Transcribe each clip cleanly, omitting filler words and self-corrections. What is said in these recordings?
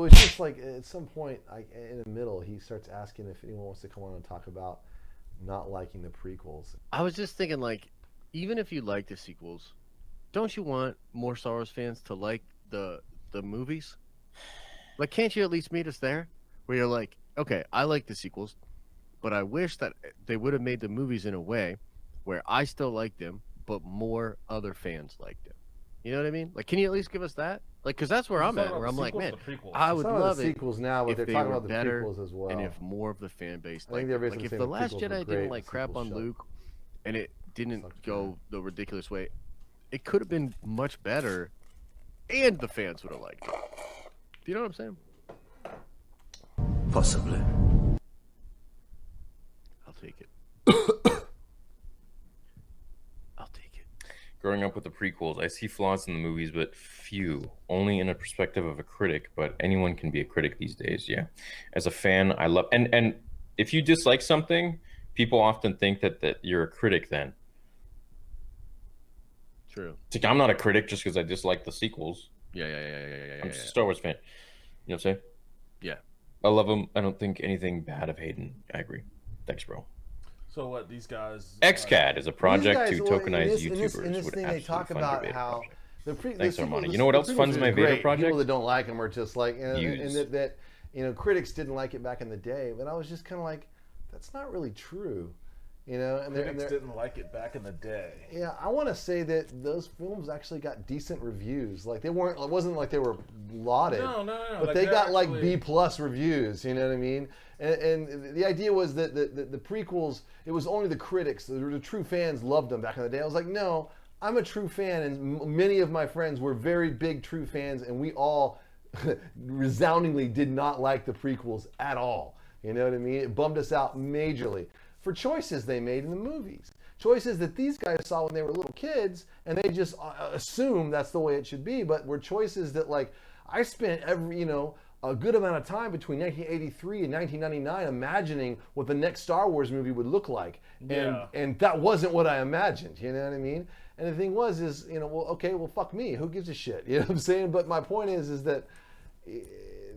was just like at some point, in the middle, he starts asking if anyone wants to come on and talk about not liking the prequels. I was just thinking, like, even if you like the sequels, don't you want more Star Wars fans to like the movies? Like, can't you at least meet us there? Where you're like, okay, I like the sequels, but I wish that they would have made the movies in a way where I still like them, but more other fans liked them. You know what I mean? Like, can you at least give us that? Like, because that's where You're I'm talking at, about where the I'm like, sequels man, or the prequels? I It's would talking about love the it sequels now, but if they're they talking were about the better prequels as well. and if more of the fan base I think liked they're them. basically Like, if saying The the Last prequels were Jedi great, didn't like the crap sequels on sucked. Luke and it didn't Sucked go the ridiculous way, it could have been much better and the fans would have liked it. Do you know what I'm saying? Possibly. I'll take it. I'll take it. Growing up with the prequels, I see flaws in the movies, but few. Only in a perspective of a critic, but anyone can be a critic these days, yeah. As a fan, I love... And if you dislike something, people often think that you're a critic then. True. It's like, I'm not a critic just because I dislike the sequels. Yeah. I'm just a Star Wars fan. You know what I'm saying? Yeah. I love them. I don't think anything bad of Hayden. I agree. Thanks, bro. So what, these guys... XCAD is a project These guys, to well, tokenize in YouTubers. this would thing, they absolutely talk fund your about beta how project. the Thanks, Armani. You know what else funds my beta project? People that don't like them are just like, and Views. that critics didn't like it back in the day, but I was just kind of like, that's not really true, you know. And Critics didn't like it back in the day. Yeah, I want to say that those films actually got decent reviews. Like they weren't, it wasn't like they were lauded. No. But like they got actually... like B+ reviews. You know what I mean? And the idea was that the prequels, it was only the critics, the true fans loved them back in the day. I was like, no, I'm a true fan, and many of my friends were very big true fans, and we all resoundingly did not like the prequels at all. You know what I mean? It bummed us out majorly for choices they made in the movies. Choices that these guys saw when they were little kids, and they just assumed that's the way it should be, but were choices that, like, I spent a good amount of time between 1983 and 1999 imagining what the next Star Wars movie would look like. And that wasn't what I imagined, you know what I mean? And the thing was, fuck me, who gives a shit? You know what I'm saying? But my point is that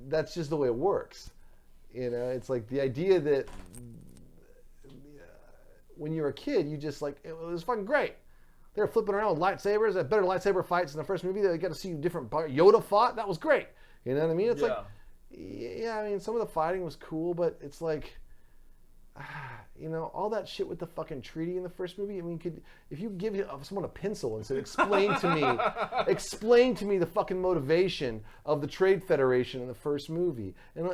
that's just the way it works. You know, it's like the idea that when you're a kid, you just like, it was fucking great. They were flipping around with lightsabers, had better lightsaber fights in the first movie. They got to see different, Yoda fought, that was great. You know what I mean? It's like, yeah, I mean, some of the fighting was cool, but it's like, all that shit with the fucking treaty in the first movie. I mean, if you give someone a pencil and said, explain to me the fucking motivation of the Trade Federation in the first movie. And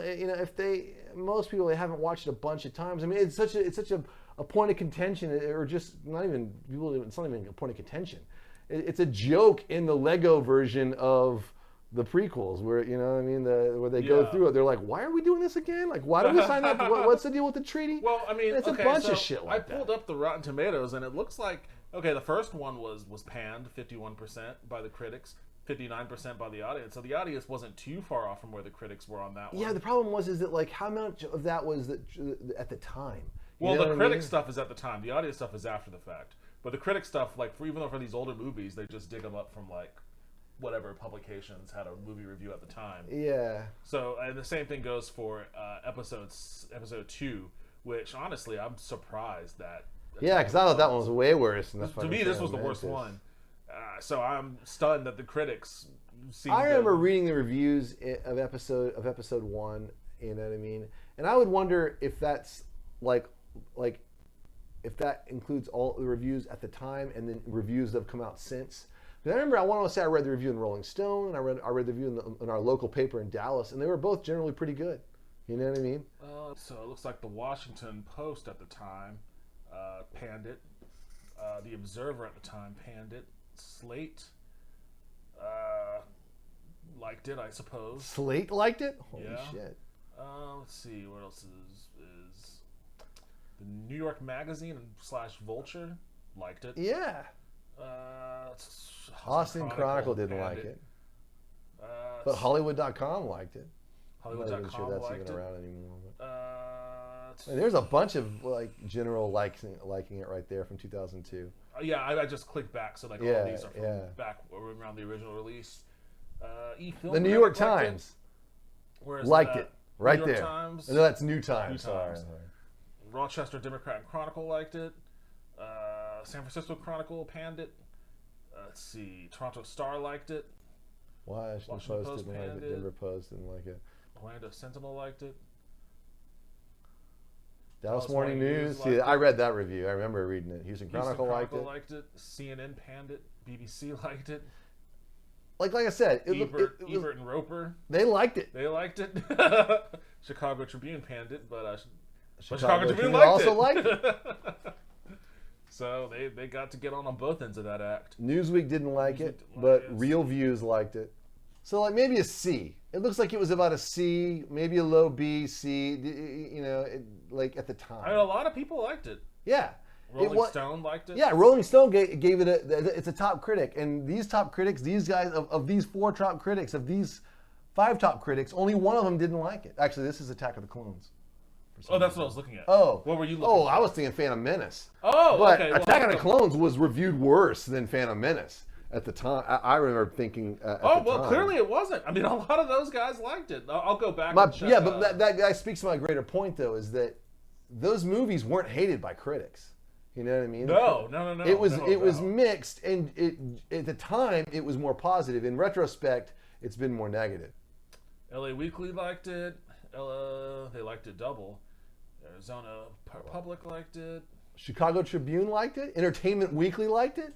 most people, they haven't watched it a bunch of times. I mean, it's such a point of contention, or just not even people. It's not even a point of contention. It's a joke in the Lego version of the prequels, where where they go through it. They're like, why are we doing this again? Like, why did we sign up? What's the deal with the treaty? Well, I mean, it's a bunch of shit like that. I pulled up the Rotten Tomatoes, and it looks like, okay, the first one was panned 51% by the critics, 59% by the audience. So the audience wasn't too far off from where the critics were on that one. Yeah, the problem is that, like, how much of that was at the time? Well, the critic stuff is at the time. The audience stuff is after the fact. But the critic stuff, like, even though for these older movies, they just dig them up from, like, whatever publications had a movie review at the time. Yeah. So, and the same thing goes for episode 2, which, honestly, I'm surprised that... Yeah, because I thought that one was way worse than to me, this was the worst one. So I'm stunned that the critics seem I remember reading the reviews of episode 1, you know what I mean? And I would wonder if that's, like if that includes all the reviews at the time and then reviews that have come out since. Because I remember, I want to say I read the review in Rolling Stone, and I read the review in our local paper in Dallas, and they were both generally pretty good. You know what I mean? So it looks like the Washington Post at the time panned it. The Observer at the time panned it. Slate liked it, I suppose. Slate liked it? Holy shit. Let's see, what else is the New York Magazine / Vulture liked it. Yeah. Austin Chronicle didn't like it. But Hollywood.com liked it. Hollywood.com I'm not even sure that's liked even it. Around anymore. And there's a bunch of, like, general liking it right there from 2002. Yeah, I just clicked back, so, like, all of these are from back around the original release. The New York Times. Where is Liked that? it. Right New York there. Times. No, that's New Times. New Sorry. Times. Rochester Democrat and Chronicle liked it. San Francisco Chronicle panned it. Let's see. Toronto Star liked it. Washington Post didn't like it. Denver Post didn't like it. Orlando Sentinel liked it. Dallas Morning News. liked See, it. I read that review. I remember reading it. Houston Houston Chronicle liked it. liked it. CNN panned it. BBC liked it. Like I said, Ebert and Roper. they liked it. They liked it. Chicago Tribune panned it, but Chicago Tribune also liked it. So they got to get on both ends of that act. Newsweek didn't like it, didn't like but it. Real Views liked it. So like maybe a C. It looks like it was about a C, maybe a low B, C. You know, like at the time. I mean, a lot of people liked it. Yeah. Rolling Stone liked it. Yeah, Rolling Stone gave it it's a top critic. And these top critics, these guys, of these 4 top critics, of these 5 top critics, only one of them didn't like it. Actually, this is Attack of the Clones. Oh, that's what I was looking at. Oh. What were you looking Oh, at? I was thinking Phantom Menace. Oh, But okay. Well, Attack of the Clones was reviewed worse than Phantom Menace at the time. I remember thinking at the time. Clearly it wasn't. I mean, a lot of those guys liked it. I'll go back and check. Yeah, but that guy speaks to my greater point, though, is that those movies weren't hated by critics. You know what I mean? No. It was mixed, and at the time it was more positive. In retrospect, it's been more negative. LA Weekly liked it. They liked it double. Arizona Public liked it. Chicago Tribune liked it. Entertainment Weekly liked it.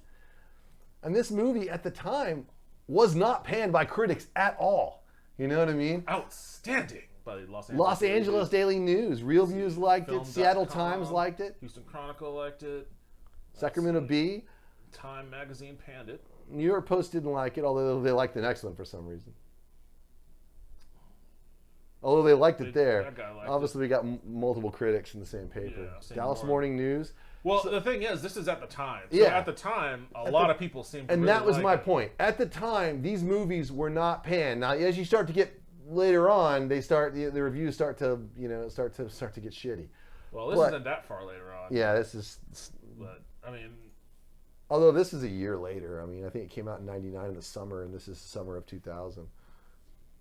And this movie at the time was not panned by critics at all. You know what I mean? Outstanding by Los Angeles Daily News. Real Views liked it. Seattle Times liked it. Houston Chronicle liked it. Sacramento Bee. Time Magazine panned it. New York Post didn't like it, although they liked the next one for some reason. Although they liked it there. That guy liked Obviously, we got multiple critics in the same paper. Yeah, same Dallas board. Morning News. Well, the thing is, this is at the time. So Yeah. at the time, a lot of people seemed to And really that was like my it. point. At the time, these movies were not panned. Now, as you start to get later on, the reviews start to get shitty. Well, this But- isn't that far later on. Yeah, this is. But, I mean, Although this is a year later. I mean, I think it came out in '99 in the summer, and this is the summer of 2000.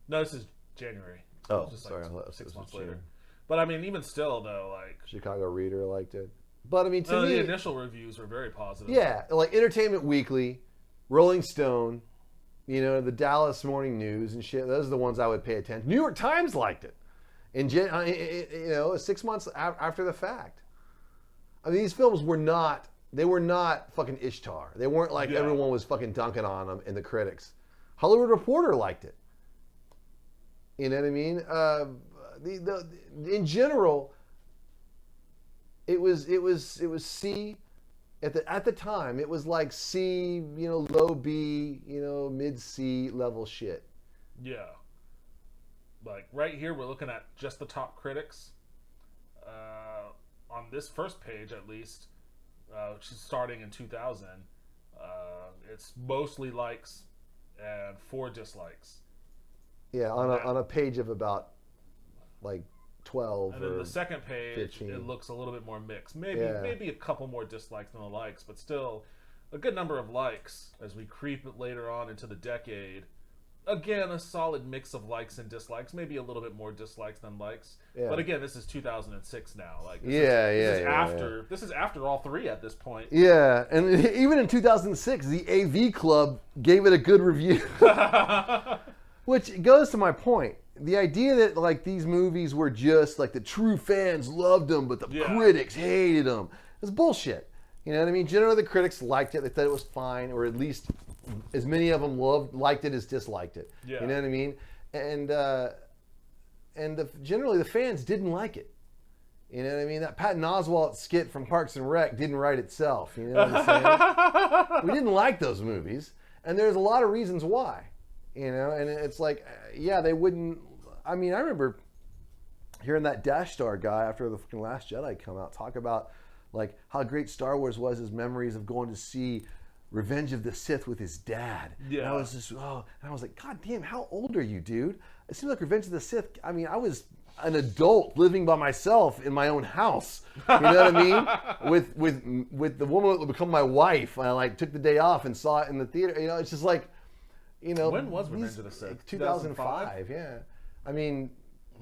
no, this is January. Oh, It's just sorry, I like thought this 6 was months June. later. But, I mean, even still, though, like, Chicago Reader liked it. But I mean, to me, the initial reviews were very positive. yeah, like Entertainment Weekly, Rolling Stone, you know, the Dallas Morning News and shit. Those are the ones I would pay attention. New York Times liked it, and you know, 6 months after the fact. I mean, these films were not. They were not fucking Ishtar. They weren't like Yeah. everyone was fucking dunking on them, and the critics. Hollywood Reporter liked it. You know what I mean? In general, it was C. At the time, it was like C, you know, low B, you know, mid C level shit. Yeah. Like, right here, we're looking at just the top critics. On this first page, at least, which is starting in 2000, it's mostly likes and 4 dislikes. Yeah, on a page of about like 12 And then or the second page, 15. it looks a little bit more mixed. Maybe Yeah. maybe a couple more dislikes than the likes, but still a good number of likes as we creep later on into the decade. Again, a solid mix of likes and dislikes. Maybe a little bit more dislikes than likes. Yeah. But again, this is 2006 now. Like this This is after all 3 at this point. Yeah, and even in 2006, the AV Club gave it a good review. Which goes to my point. The idea that like these movies were just like the true fans loved them, but the critics hated them. It's bullshit. You know what I mean? Generally, the critics liked it. They thought it was fine, or at least as many of them liked it as disliked it. Yeah. You know what I mean? And generally the fans didn't like it. You know what I mean? That Patton Oswalt skit from Parks and Rec didn't write itself. You know what I'm saying? We didn't like those movies, and there's a lot of reasons why. You know, and it's like, yeah, they wouldn't. I mean, I remember hearing that Dash Star guy after the fucking Last Jedi come out talk about like how great Star Wars was, his memories of going to see Revenge of the Sith with his dad. Yeah. And I was just, and I was like, God damn, how old are you, dude? It seems like Revenge of the Sith. I mean, I was an adult living by myself in my own house. You know what I mean? With the woman that would become my wife. I like took the day off and saw it in the theater. You know, it's just like, you know. When was Revenge of the Sith? 2005, yeah. I mean,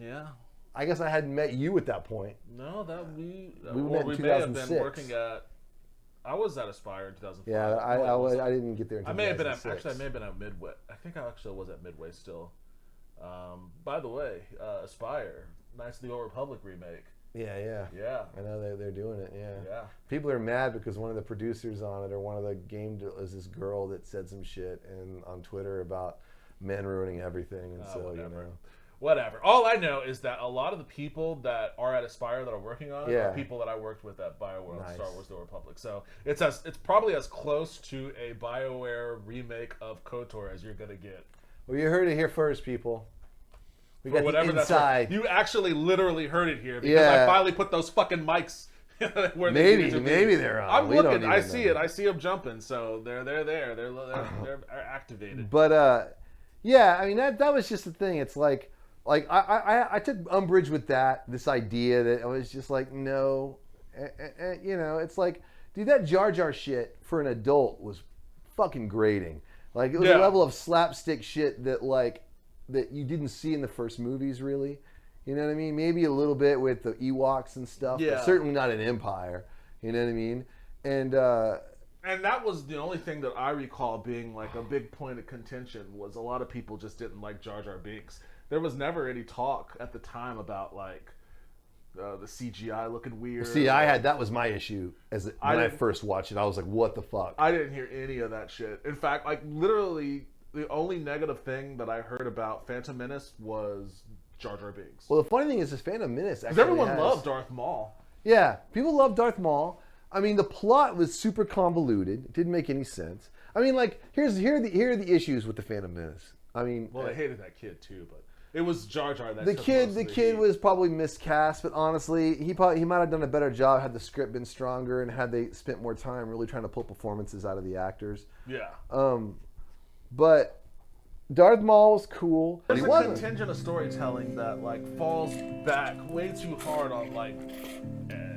Yeah. I guess I hadn't met you at that point. No, that we met in may have been 2006. working at. I was at Aspire in 2005. Yeah, I didn't get there until I may have been at 2006. actually. I may have been at Midway. I think I actually was at Midway still. By the way, Aspire, Knights of the Old Republic remake. Yeah. Yeah. I know they're doing it. Yeah. Yeah. People are mad because one of the producers on it, or one of the is this girl that said some shit on Twitter about men ruining everything, and so Whatever. Whatever. All I know is that a lot of the people that are at Aspire that are working on it are people that I worked with at BioWare Nice. Star Wars: The Old Republic. So it's probably as close to a BioWare remake of KOTOR as you're gonna get. Well, you heard it here first, people. We got Whatever the that's inside. right. You actually literally heard it here because I finally put those fucking mics where they needed to be. Maybe they're on. I'm We looking. don't I even see know. it. I see them jumping. So they're there. They're activated. But yeah, I mean that was just the thing. It's like I took umbrage with this idea that I was just like, no, you know, it's like, dude, that Jar Jar shit for an adult was fucking grating. Like it was a level of slapstick shit that you didn't see in the first movies, really. You know what I mean? Maybe a little bit with the Ewoks and stuff, but certainly not in Empire. You know what I mean? And that was the only thing that I recall being like a big point of contention was a lot of people just didn't like Jar Jar Binks. There was never any talk at the time about like the CGI looking weird. see, that was my issue when I first watched it. I was like, what the fuck? I didn't hear any of that shit. In fact, like literally the only negative thing that I heard about Phantom Menace was Jar Jar Binks. Well, the funny thing is, Phantom Menace actually Because everyone loved Darth Maul. Yeah, people love Darth Maul. I mean, the plot was super convoluted. It didn't make any sense. I mean, like, here are the issues with the Phantom Menace. I mean, well, they hated that kid too, but it was Jar Jar that the kid was probably miscast. But honestly, he might have done a better job had the script been stronger and had they spent more time really trying to pull performances out of the actors. Yeah. But Darth Maul was cool. There's He a wasn't. contingent of storytelling that like falls back way too hard on like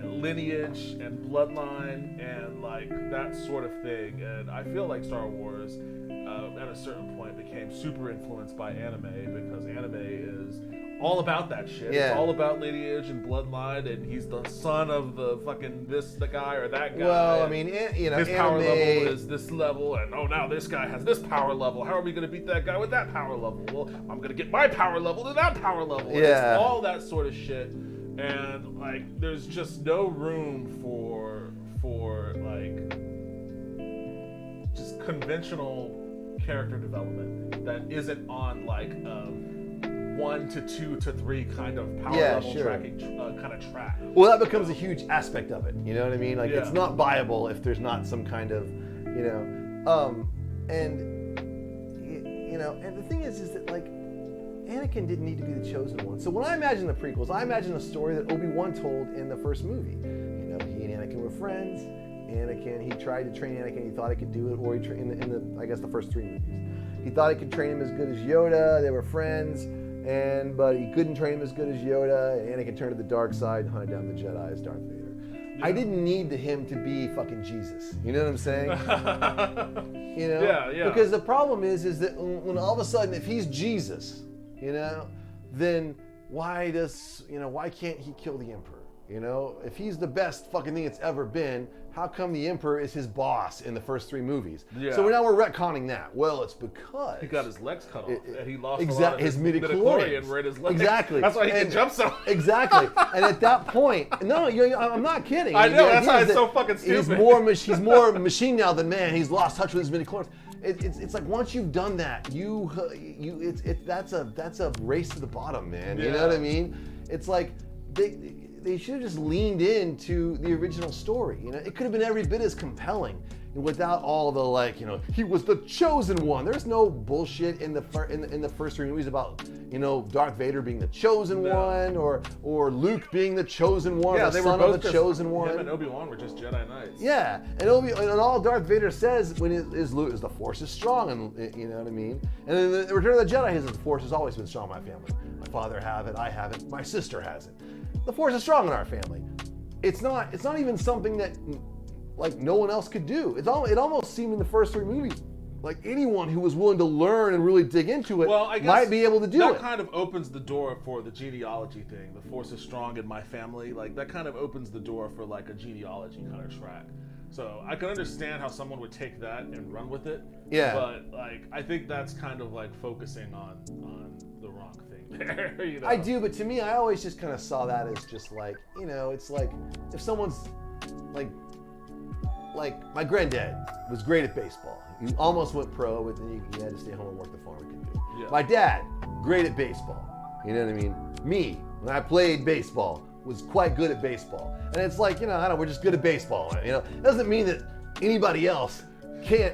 lineage and bloodline and like that sort of thing. And I feel like Star Wars at a certain point became super influenced by anime because anime is all about that shit. Yeah. It's all about lineage and bloodline, and he's the son of the fucking the guy or that guy. Well, I and mean, you know, his power anime, level is this level, and oh, now this guy has this power level. How are we going to beat that guy with that power level? Well, I'm going to get my power level to that power level. And Yeah. it's all that sort of shit, and like, there's just no room for like just conventional character development that isn't on like 1 to 2 to 3 kind of power level tracking kind of track. Well, that becomes a huge aspect of it. You know what I mean? Like, Yeah. it's not viable if there's not some kind of, you know, and you know, and the thing is that like, Anakin didn't need to be the chosen one. So when I imagine the prequels, I imagine a story that Obi-Wan told in the first movie. You know, he and Anakin were friends. He tried to train Anakin. He thought he could do it, or in the I guess the first 3 movies, he thought he could train him as good as Yoda. They were friends. But he couldn't train him as good as Yoda. Anakin turned to the dark side and hunted down the Jedi as Darth Vader. Yeah. I didn't need him to be fucking Jesus. You know what I'm saying? You know? Yeah. Because the problem is that when all of a sudden, if he's Jesus, you know, then why can't he kill the Emperor? You know, if he's the best fucking thing it's ever been, how come the Emperor is his boss in the first 3 movies? Yeah. So now we're retconning that. Well, it's because he got his legs cut off, and he lost his midichlorians. right his legs. Exactly. That's why he can jump so. Exactly. And at that point, I'm not kidding. I know, The that's idea why is it's that so fucking stupid. He's more machine now than man. He's lost touch with his midichlorians. It's like once you've done that, that's a race to the bottom, man. You know what I mean? It's like they should have just leaned into the original story. You know, it could have been every bit as compelling without all the like, you know, he was the chosen one. There's no bullshit in the first 3 movies about, you know, Darth Vader being the chosen one or Luke being the chosen one, the son of the chosen one. Him and Obi-Wan were just Jedi Knights. Yeah, and all Darth Vader says when Luke is the Force is strong, and you know what I mean. And in the Return of the Jedi, the Force has always been strong in my family. My father have it, I have it, my sister has it. The Force is strong in our family. It's not even something that like no one else could do. It almost seemed in the first 3 movies like anyone who was willing to learn and really dig into it Well, I guess might be able to do that it. kind of opens the door for the genealogy thing. The Force is strong in my family. Like that kind of opens the door for like a genealogy kind of track. So I can understand how someone would take that and run with it. Yeah. But like I think that's kind of like focusing on the wrong thing there. You know? I do, but to me, I always just kind of saw that as just like, you know, it's like if someone's like my granddad was great at baseball. He almost went pro, but then he had to stay home and work the farm. He couldn't do it. Yeah. My dad, great at baseball. You know what I mean? Me, when I played baseball, was quite good at baseball. And it's like, you know, I don't know, we're just good at baseball. You know, it doesn't mean that anybody else can't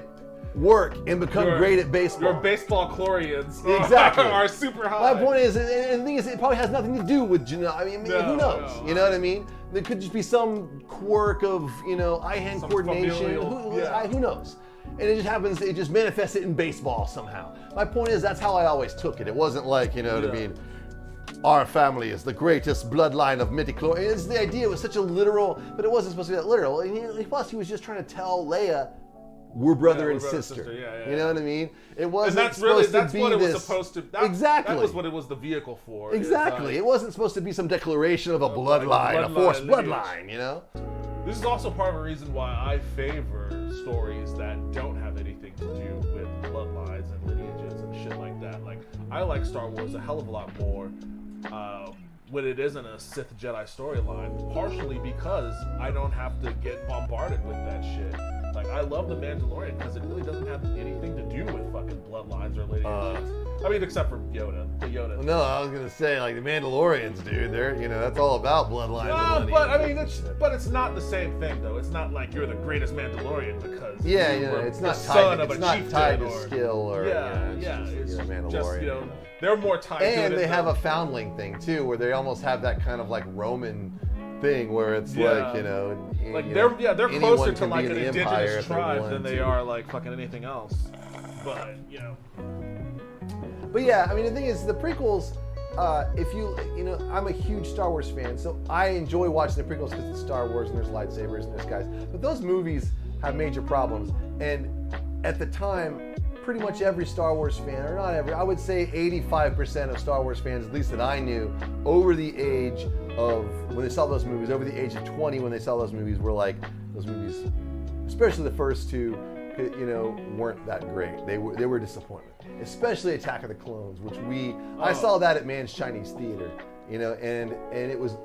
work and become great at baseball. Your baseball chlorians Exactly. are super high. My point is, and the thing is, it probably has nothing to do with I mean, who knows? No. You know what I mean? There could just be some quirk of, you know, eye-hand Some coordination. familial- Who knows? And it just happens, it just manifests it in baseball somehow. My point is, that's how I always took it. It wasn't like, you know what I mean? Our family is the greatest bloodline of midichlorians. The idea was such a literal, but it wasn't supposed to be that literal. And plus, he was just trying to tell Leia, we're brother and sister. Yeah. You know what I mean? It wasn't And that's really supposed to be what it was this. supposed to. Exactly. That was what it was the vehicle for. Exactly. It wasn't supposed to be some declaration of a bloodline, a forced bloodline, you know? This is also part of a reason why I favor stories that don't have anything to do with bloodlines and lineages and shit like that. Like, I like Star Wars a hell of a lot more when it isn't a Sith Jedi storyline, partially because I don't have to get bombarded with that shit. Like, I love The Mandalorian because it really doesn't have anything to do with fucking bloodlines or lineages. I mean, except for Yoda. The Yoda. No, I was gonna say, like, the Mandalorians, dude, they're, you know, that's all about bloodlines and But I lineages. mean, it's not the same thing though. It's not like you're the greatest Mandalorian because you were it's the not son tied. of a It's not chieftain tied to or skill or it's you're a Mandalorian. just, you know, they're more tied to it. And they as have the- a foundling thing too, where they almost have that kind of like Roman thing, where it's like, you know, like you they're know, they're anyone closer can to be like in an the Empire indigenous if they tribe want than they to. are like fucking anything else. But you know, But yeah, I mean, the thing is, the prequels, if you know, I'm a huge Star Wars fan, so I enjoy watching the prequels because it's Star Wars and there's lightsabers and there's guys. But those movies have major problems. And at the time, pretty much every Star Wars fan, or not every, I would say 85% of Star Wars fans, at least that I knew, over the age of, when they saw those movies, over the age of 20 when they saw those movies, were like, those movies, especially the first two, you know, weren't that great. They were disappointment. Especially Attack of the Clones, which I saw that at Man's Chinese Theater, you know, and it was,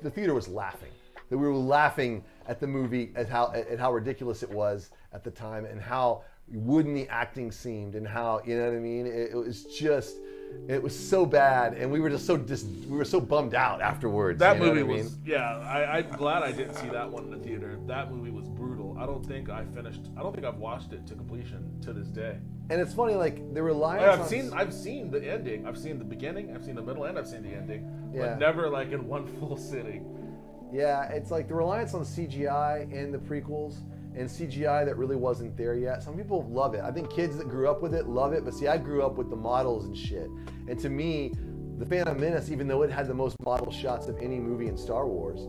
the theater was laughing. That we were laughing at the movie, at how ridiculous it was at the time, and how wooden the acting seemed, and how, you know what I mean? It was so bad, and we were just we were so bummed out afterwards. that you know movie what I mean? was I'm glad I didn't see that one in the theater. That movie was brutal. I don't think I've watched it to completion to this day. And it's funny, like the reliance. I've seen the ending. I've seen the beginning. I've seen the middle, and I've seen the ending. Yeah. But never like in one full sitting. Yeah, it's like the reliance on CGI in the prequels, and CGI that really wasn't there yet. Some people love it. I think kids that grew up with it love it, but see, I grew up with the models and shit. And to me, the Phantom Menace, even though it had the most model shots of any movie in Star Wars,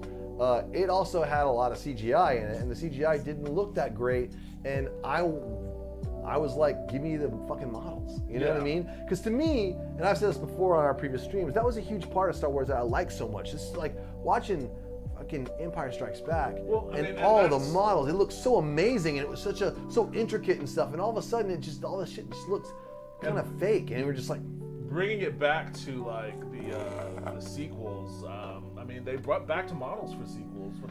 it also had a lot of CGI in it, and the CGI didn't look that great. And I was like, give me the fucking models. You know what I mean? Because to me, and I've said this before on our previous streams, that was a huge part of Star Wars that I like so much. It's like watching fucking Empire Strikes Back, and all the models. It looked so amazing, and it was so intricate and stuff. And all of a sudden, all this shit just looks kind of fake, and we're just like, bringing it back to like the sequels. I mean, they brought back to models for the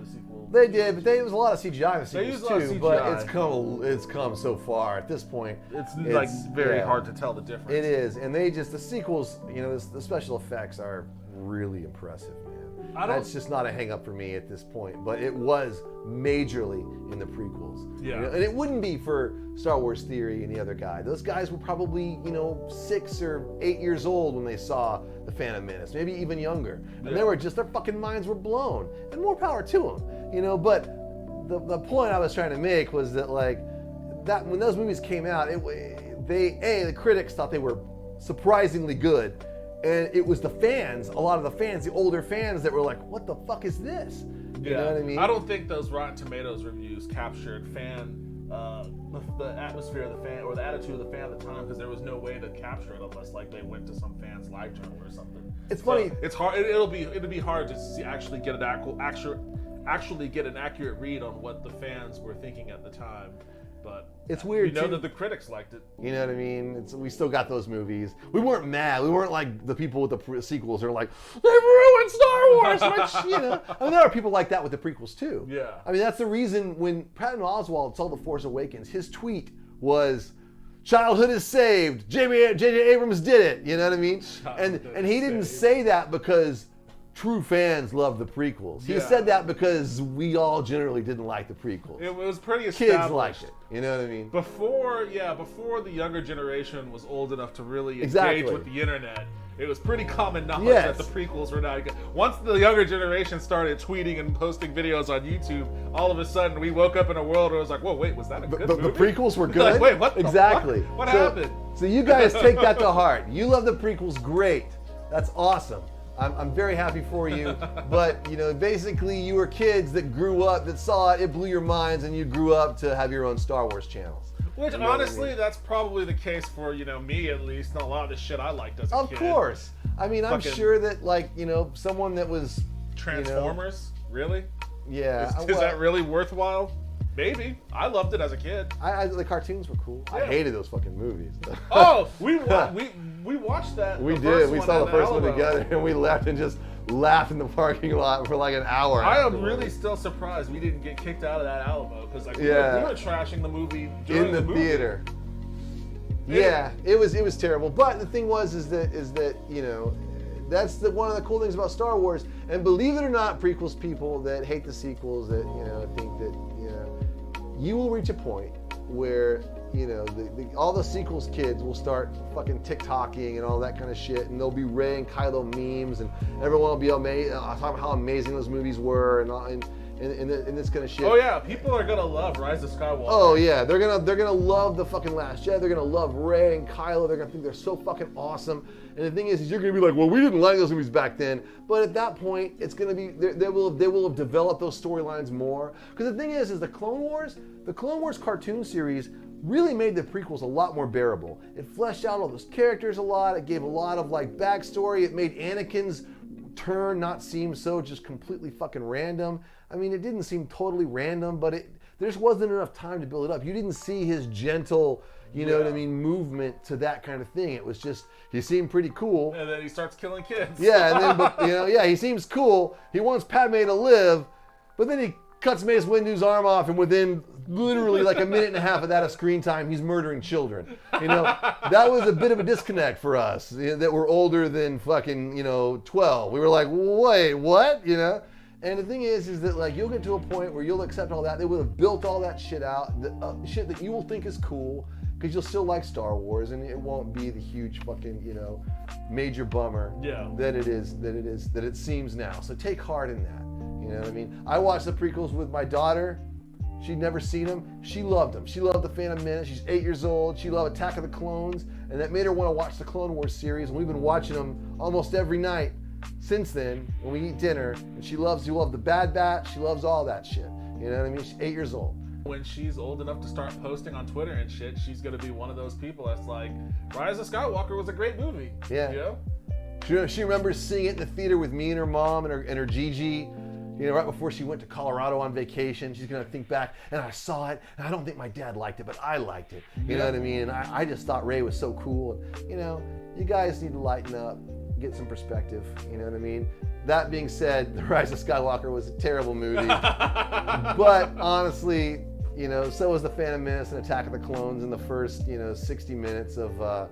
sequel. They did, but there was a lot of CGI in the They sequels used a lot of too. But CGI. it's come so far at this point. It's like very hard to tell the difference. It is, and the sequels, you know, the special effects are really impressive, man. That's just not a hang up for me at this point, but it was majorly in the prequels. Yeah. You know, and it wouldn't be for Star Wars Theory and the other guy. Those guys were probably, you know, 6 or 8 years old when they saw the Phantom Menace, maybe even younger. And they were their fucking minds were blown, and more power to them, you know. But the point I was trying to make was that, like, that when those movies came out, the critics thought they were surprisingly good. And it was the fans, a lot of the fans, the older fans, that were like, what the fuck is this? You know what I mean? I don't think those Rotten Tomatoes reviews captured the atmosphere of the fan or the attitude of the fan at the time, because there was no way to capture it unless like they went to some fan's live journal or something. It's funny. So it's hard. It'll be hard to see, actually get an accurate read on what the fans were thinking at the time. But it's weird. You know too. that the critics liked it. You know what I mean? We still got those movies. We weren't mad. We weren't like the people with the sequels who are like, they ruined Star Wars. You know, I mean, there are people like that with the prequels too. Yeah. I mean, that's the reason when Patton Oswalt saw The Force Awakens, his tweet was, "Childhood is saved. J.J. Abrams did it." You know what I mean? And he didn't say that because true fans love the prequels. He said that because we all generally didn't like the prequels. It was pretty established. Kids liked it. You know what I mean? Before the younger generation was old enough to really engage with the internet, it was pretty common knowledge that the prequels were not good. Once the younger generation started tweeting and posting videos on YouTube, all of a sudden we woke up in a world where it was like, whoa, wait, was that a good movie? The prequels were good? Like, wait, what the exactly. fuck? What happened? So you guys take that to heart. You love the prequels, great. That's awesome. I'm very happy for you, but you know, basically you were kids that grew up, that saw it, it blew your minds, and you grew up to have your own Star Wars channels. Which honestly, that's probably the case for, you know, me at least, and a lot of the shit I liked as a kid. Of course. I mean, I'm sure that, like, you know, someone that was... Transformers? Really? Yeah. Is that really worthwhile? Maybe. I loved it as a kid. The cartoons were cool. Yeah. I hated those fucking movies. Oh, we watched that. We did. We saw the first one together, and we left and just laughed in the parking lot for like an hour. I am really still surprised we didn't get kicked out of that Alamo, because like we were trashing the movie during in the theater. Yeah, it was terrible. But the thing is that you know, that's one of the cool things about Star Wars. And believe it or not, prequels people that hate the sequels, that you know think that you know, you will reach a point where you know all the sequels kids will start fucking TikToking and all that kind of shit, and there'll be Rey and Kylo memes, and everyone will be amazed talking about how amazing those movies were, and this kind of shit. Oh yeah, people are gonna love Rise of Skywalker. Oh yeah, they're gonna love the fucking Last Jedi. They're gonna love Rey and Kylo. They're gonna think they're so fucking awesome. And the thing is you're gonna be like, well, we didn't like those movies back then. But at that point, it's gonna be they will have developed those storylines more. Because the thing is the Clone Wars cartoon series really made the prequels a lot more bearable. It fleshed out all those characters a lot. It gave a lot of like backstory. It made Anakin's turn not seem so just completely fucking random. I mean, it didn't seem totally random, but there just wasn't enough time to build it up. You didn't see his gentle, you know what I mean, movement to that kind of thing. It was just, he seemed pretty cool. And then he starts killing kids. Yeah, and then, but, you know, yeah, he seems cool. He wants Padme to live, but then he cuts Mace Windu's arm off, and within literally like a minute and a half of that of screen time, he's murdering children. You know, that was a bit of a disconnect for us, you know, that were older than fucking, 12. We were like, wait, what? You know? And the thing is that like you'll get to a point where you'll accept all that. They will have built all that shit out, shit that you will think is cool, because you'll still like Star Wars, and it won't be the huge fucking, major bummer that it seems now. So take heart in that. You know what I mean? I watched the prequels with my daughter. She'd never seen them. She loved them. She loved the Phantom Menace. She's 8 years old. She loved Attack of the Clones, and that made her want to watch the Clone Wars series. And we've been watching them almost every night since then when we eat dinner. And she loves the Bad Batch. She loves all that shit. You know what I mean? She's 8 years old. When she's old enough to start posting on Twitter and shit, she's gonna be one of those people that's like, Rise of Skywalker was a great movie. Yeah. You know? She remembers seeing it in the theater with me and her mom and her Gigi. Right before she went to Colorado on vacation. She's gonna think back, and I saw it, and I don't think my dad liked it, but I liked it. You know what I mean? And I just thought Rey was so cool. And, you guys need to lighten up, get some perspective. You know what I mean? That being said, The Rise of Skywalker was a terrible movie. But honestly, so was The Phantom Menace and Attack of the Clones in the first, 60 minutes of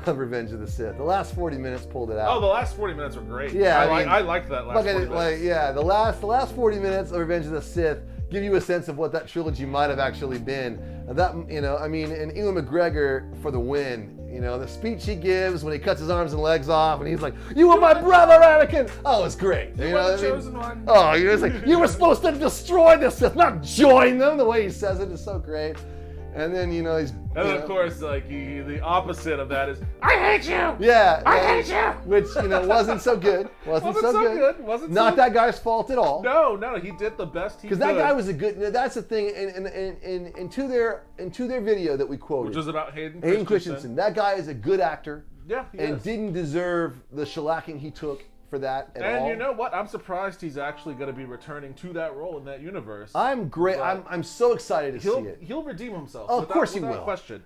Revenge of the Sith. The last 40 minutes pulled it out. Oh, the last 40 minutes were great. Yeah, I liked that last 40 minutes. The last 40 minutes of Revenge of the Sith give you a sense of what that trilogy might have actually been. And and Ewan McGregor for the win. The speech he gives when he cuts his arms and legs off, and he's like, "You were my brother, Anakin." Oh, it's great. You were the chosen one. Oh, it's like, you were supposed to destroy the Sith, not join them. The way he says it is so great. And then he's. And then, of course, like the opposite of that is, I hate you. Yeah. I hate you. Which wasn't so good. Wasn't so good. Wasn't Not so that guy's fault at all. No, he did the best he could. Because that guy was a good. That's the thing. Into their video that we quoted, which was about Hayden Christensen. That guy is a good actor. Yeah, he is. Didn't deserve the shellacking he took for that at all. And you know what? I'm surprised he's actually going to be returning to that role in that universe. I'm great. I'm so excited to see it. He'll redeem himself. Oh, of course he without will. Question.